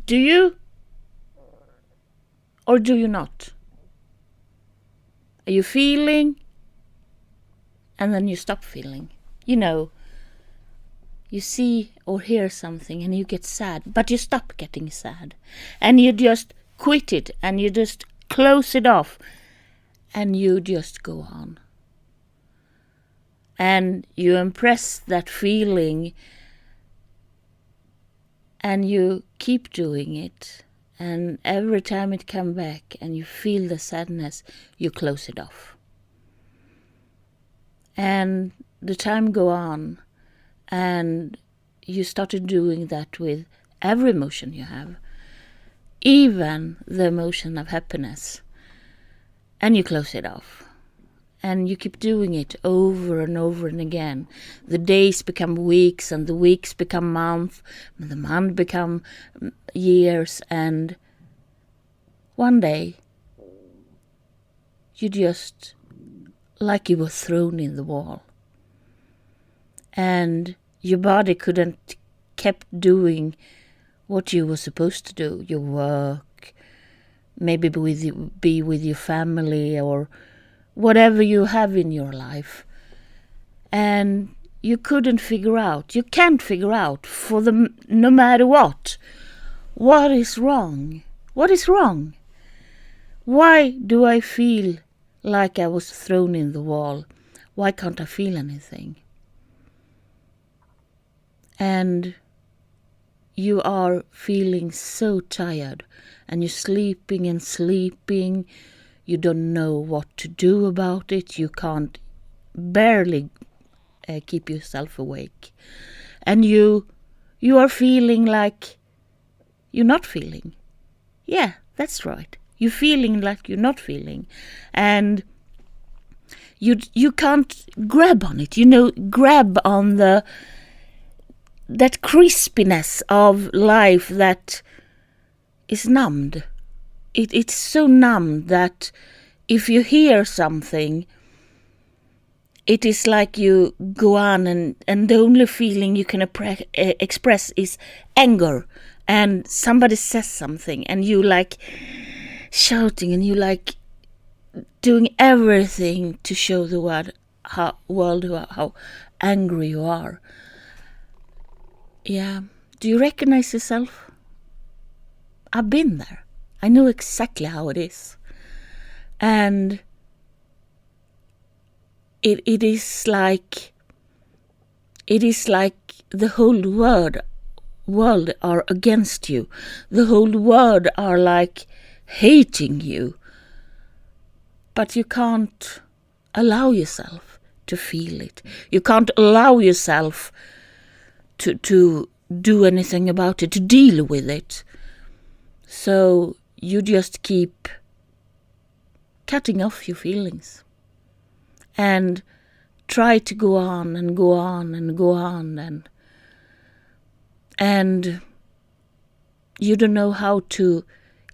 Do you? Or do you not? Are you feeling? And then you stop feeling. You know, you see or hear something and you get sad, but you stop getting sad. And you just quit it and you just close it off and you just go on. And you impress that feeling and you keep doing it. And every time it comes back and you feel the sadness, you close it off. And the time go on, and you started doing that with every emotion you have, even the emotion of happiness. And you close it off. And you keep doing it over and over and again. The days become weeks, and the weeks become months, and the months become years, and one day you just, like you were thrown in the wall. And your body couldn't kept doing what you were supposed to do. Your work, maybe be with your family or whatever you have in your life. And you couldn't figure out, you can't figure out for them, no matter what is wrong? What is wrong? Why do I feel like I was thrown in the wall? Why can't I feel anything? And you are feeling so tired, and you're sleeping and sleeping. You don't know what to do about it. You can't barely keep yourself awake. And you are feeling like you're not feeling. Yeah, that's right. You're feeling like you're not feeling. And you can't grab on it. Grab on that crispiness of life that is numbed. It's so numb that if you hear something, it is like you go on and the only feeling you can express is anger. And somebody says something and you like shouting and you like doing everything to show the world how angry you are. Yeah. Do you recognize yourself? I've been there. I know exactly how it is. And it is like the whole world are against you. The whole world are like hating you. But you can't allow yourself to feel it. You can't allow yourself to do anything about it, to deal with it. So you just keep cutting off your feelings and try to go on and go on and go on, and you don't know how to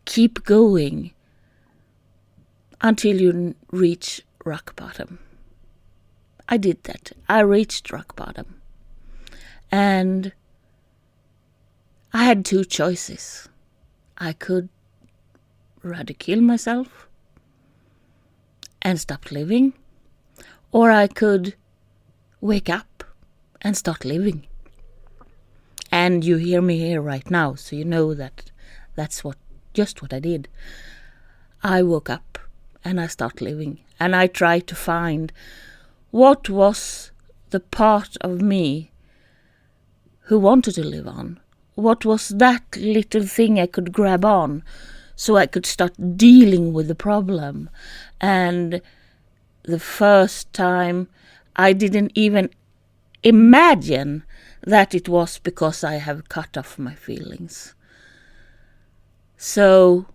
keep going until you reach rock bottom. I did that. I reached rock bottom. And I had two choices. I could rather kill myself and stop living, or I could wake up and start living. And you hear me here right now, so you know that that's just what I did. I woke up and I started living, and I tried to find what was the part of me who wanted to live on. What was that little thing I could grab on so I could start dealing with the problem? And the first time I didn't even imagine that it was because I have cut off my feelings. So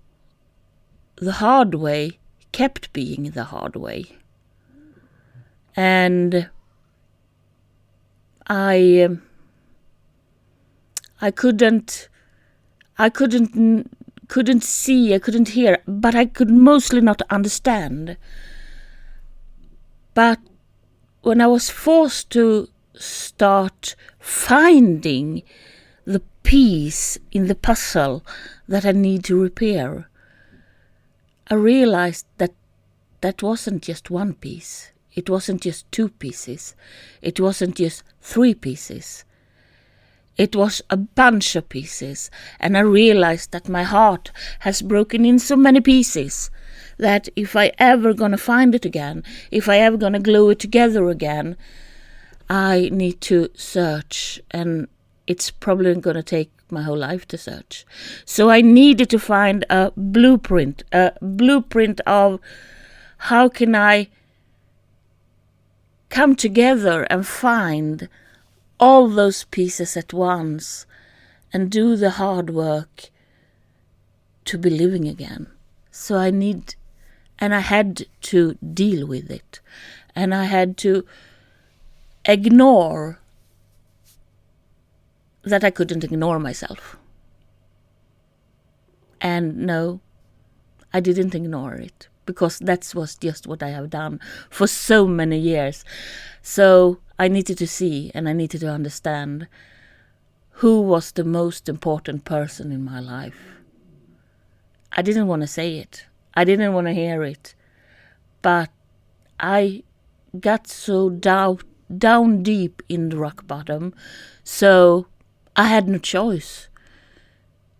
the hard way kept being the hard way. And I couldn't see, I couldn't hear, but I could mostly not understand. But when I was forced to start finding the piece in the puzzle that I need to repair, I realized that that wasn't just one piece. It wasn't just 2 pieces. It wasn't just 3 pieces. It was a bunch of pieces, and I realized that my heart has broken in so many pieces that if I ever gonna find it again, if I ever gonna glue it together again, I need to search, and it's probably gonna take my whole life to search. So I needed to find a blueprint of how can I come together and find all those pieces at once and do the hard work to be living again. So I had to deal with it, and I had to ignore that I couldn't ignore myself. And no, I didn't ignore it, because that was just what I have done for so many years. So I needed to see, and I needed to understand who was the most important person in my life. I didn't want to say it. I didn't want to hear it. But I got so down deep in the rock bottom, so I had no choice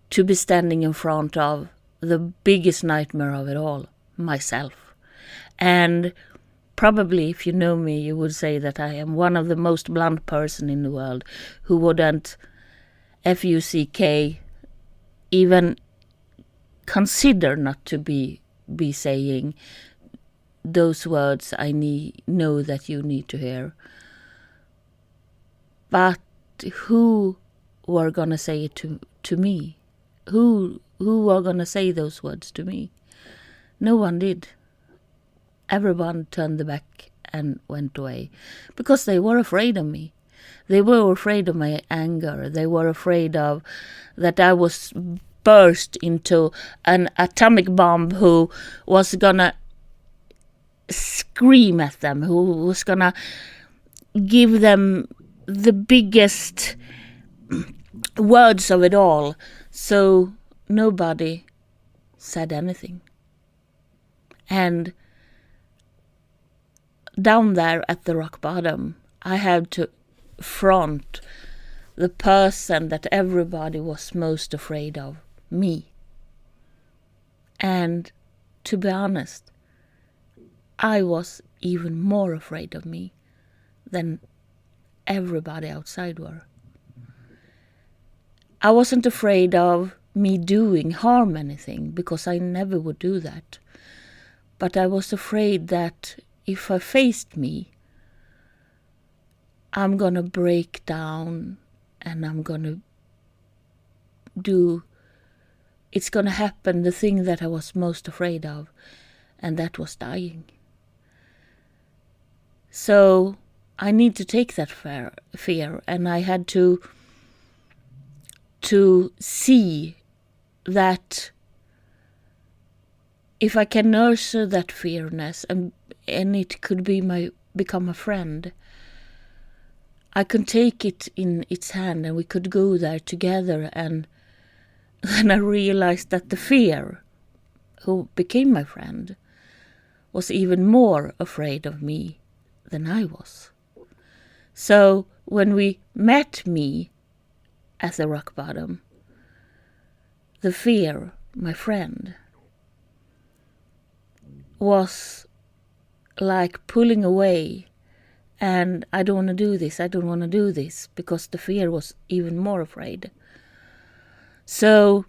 to be standing in front of the biggest nightmare of it all, myself. And probably, if you know me, you would say that I am one of the most blunt person in the world who wouldn't FUCK even consider not to be saying those words I know that you need to hear. But who were gonna say it to me? Who were gonna say those words to me? No one did. Everyone turned their back and went away because they were afraid of me. They were afraid of my anger. They were afraid of that I was burst into an atomic bomb who was gonna scream at them, who was gonna give them the biggest words of it all. So nobody said anything. And down there at the rock bottom, I had to front the person that everybody was most afraid of, me. And to be honest, I was even more afraid of me than everybody outside were. I wasn't afraid of me doing harm anything, because I never would do that. But I was afraid that if I faced me, I'm gonna break down, and I'm gonna it's gonna happen, the thing that I was most afraid of, and that was dying. So I need to take that fear, and I had to see that if I can nurture that fearness, and it could become a friend, I can take it in its hand, and we could go there together. And then I realized that the fear, who became my friend, was even more afraid of me than I was. So when we met me at the rock bottom, the fear, my friend, was like pulling away, and I don't want to do this, because the fear was even more afraid. So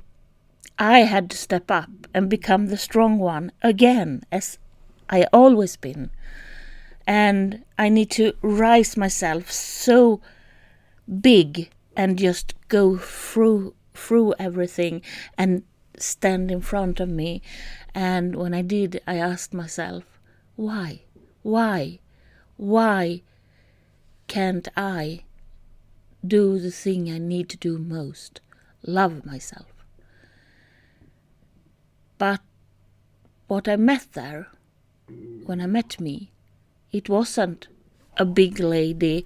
I had to step up and become the strong one again, as I always been. And I need to rise myself so big and just go through everything and stand in front of me. And when I did, I asked myself, why can't I do the thing I need to do most? Love myself. But what I met there, when I met me, it wasn't a big lady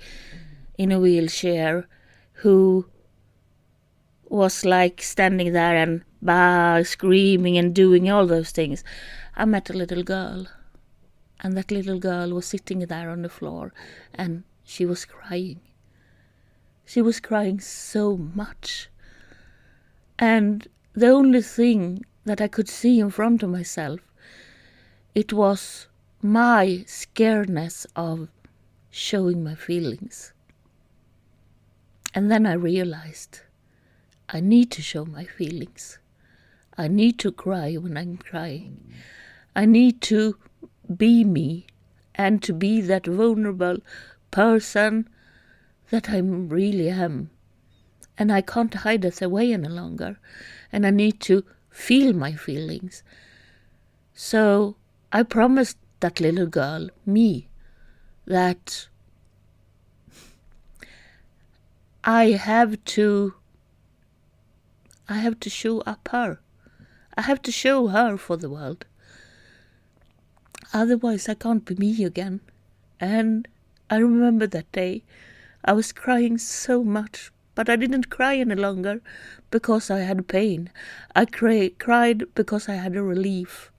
in a wheelchair who was like standing there and screaming and doing all those things, I met a little girl. And that little girl was sitting there on the floor and she was crying. She was crying so much. And the only thing that I could see in front of myself, it was my scaredness of showing my feelings. And then I realized I need to show my feelings. I need to cry when I'm crying. I need to be me and to be that vulnerable person that I really am. And I can't hide it away any longer. And I need to feel my feelings. So I promised that little girl, me, that I have to show up her. I have to show her for the world. Otherwise I can't be me again. And I remember that day I was crying so much, but I didn't cry any longer because I had pain. I cried because I had a relief.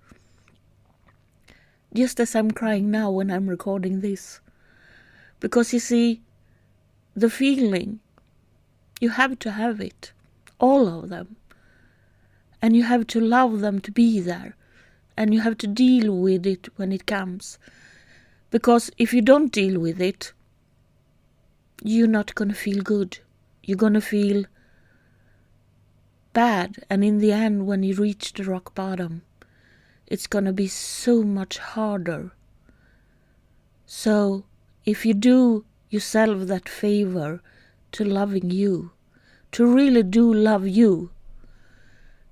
Just as I'm crying now when I'm recording this. Because you see, the feeling, you have to have it. All of them. And you have to love them to be there. And you have to deal with it when it comes. Because if you don't deal with it, you're not going to feel good. You're going to feel bad. And in the end, when you reach the rock bottom, it's going to be so much harder. So if you do yourself that favor to loving you, to really do love you,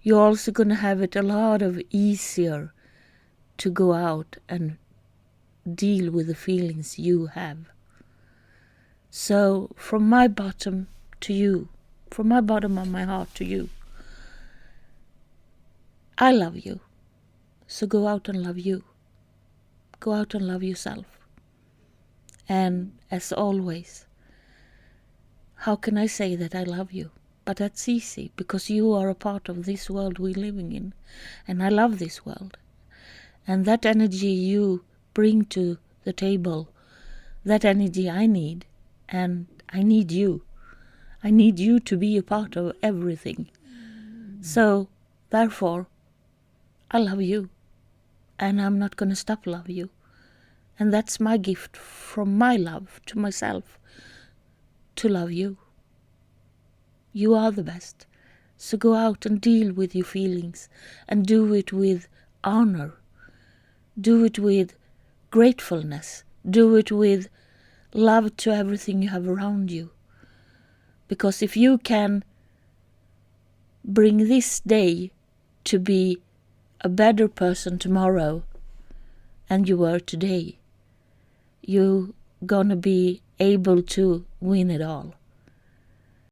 you're also going to have it a lot of easier to go out and deal with the feelings you have. So from my bottom to you, from my bottom of my heart to you, I love you. So go out and love you. Go out and love yourself. And as always, how can I say that I love you? But that's easy, because you are a part of this world we're living in. And I love this world. And that energy you bring to the table, that energy I need. And I need you. I need you to be a part of everything. So, therefore, I love you. And I'm not going to stop loving you. And that's my gift from my love to myself, to love you. You are the best. So go out and deal with your feelings and do it with honor. Do it with gratefulness. Do it with love to everything you have around you. Because if you can bring this day to be a better person tomorrow than you were today, you're gonna be able to win it all.